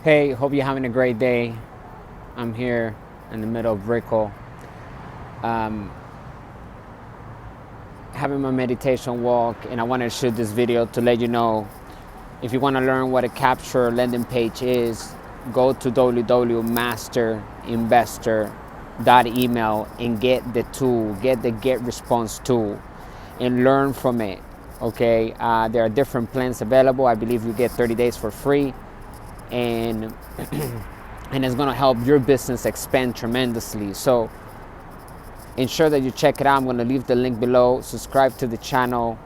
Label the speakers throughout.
Speaker 1: Hey, hope you're having a great day. I'm here in the middle of Brickell, um, having my meditation walk, and I wanted to shoot this video to let you know if you want to learn what a capture landing page is, go to www.masterinvestor.email and get the tool, get the get response tool, and learn from it. Okay, there are different plans available. I believe you get 30 days for free, and and it's going to help your business expand tremendously. So ensure that you check it out. I'm going to leave the link below. Subscribe to the channel,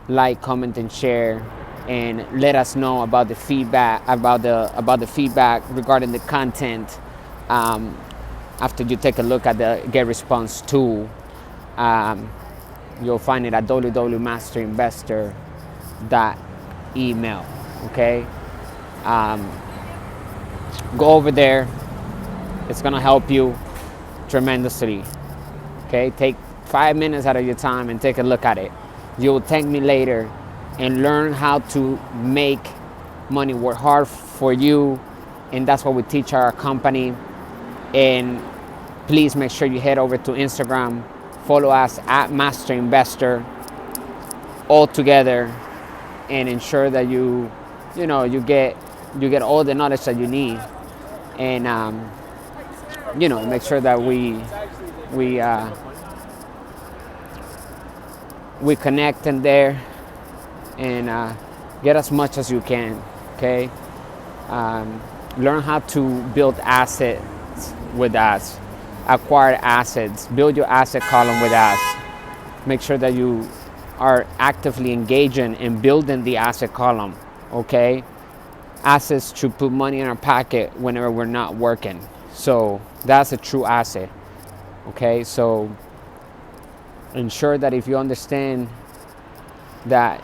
Speaker 1: like, comment, and share, and let us know about the feedback regarding the content after you take a look at the get response tool. You'll find it at www.masterinvestor.email. Okay, go over there. It's gonna help you tremendously. Okay, take 5 minutes out of your time and take a look at it. You'll thank me later and learn how to make money work hard for you, and that's what we teach our company. And please make sure you head over to Instagram, follow us at MASTERINVESTOR all together, and ensure that you get all the knowledge that you need, and make sure that we connect in there, and get as much as you can. Okay, learn how to build assets with us, acquire assets, build your asset column with us. Make sure that you are actively engaging in building the asset column. Okay, assets to put money in our pocket whenever we're not working. So that's a true asset. Okay, so ensure that if you understand that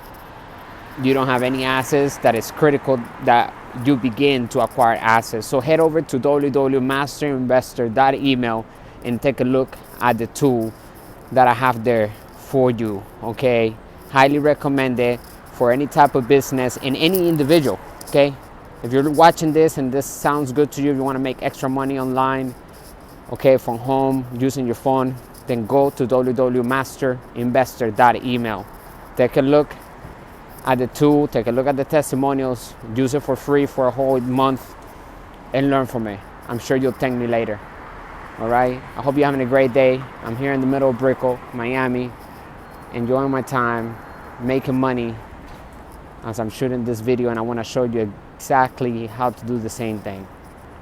Speaker 1: you don't have any assets, that it's critical that you begin to acquire assets. So head over to www.masterinvestor.email and take a look at the tool that I have there for you. Okay, highly recommend it for any type of business and any individual. Okay, if you're watching this and this sounds good to you, if you want to make extra money online, okay, from home using your phone, then go to www.masterinvestor.email. Take a look at the tool, take a look at the testimonials, use it for free for a whole month, and learn from it. I'm sure you'll thank me later. All right, I hope you're having a great day. I'm here in the middle of Brickell, Miami, enjoying my time, making money as I'm shooting this video, and I want to show you exactly how to do the same thing.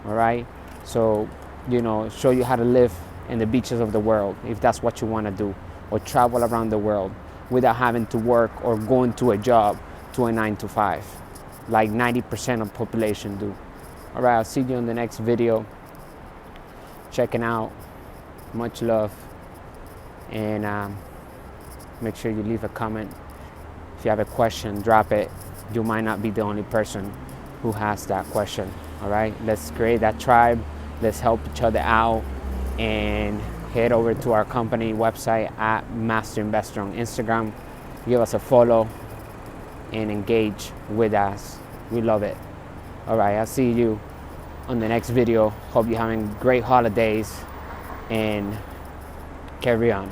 Speaker 1: All right, so show you how to live in the beaches of the world, if that's what you want to do, or travel around the world without having to work or going to a job, to a 9 to 5, like 90% of population do. All right, I'll see you in the next video. Checking out. Much love, and make sure you leave a comment. If you have a question, drop it. You might not be the only person who has that question. All right, let's create that tribe. Let's help each other out, and head over to our company website at MasterInvestor on Instagram. Give us a follow and engage with us. We love it. All right, I'll see you on the next video. Hope you're having great holidays, and carry on.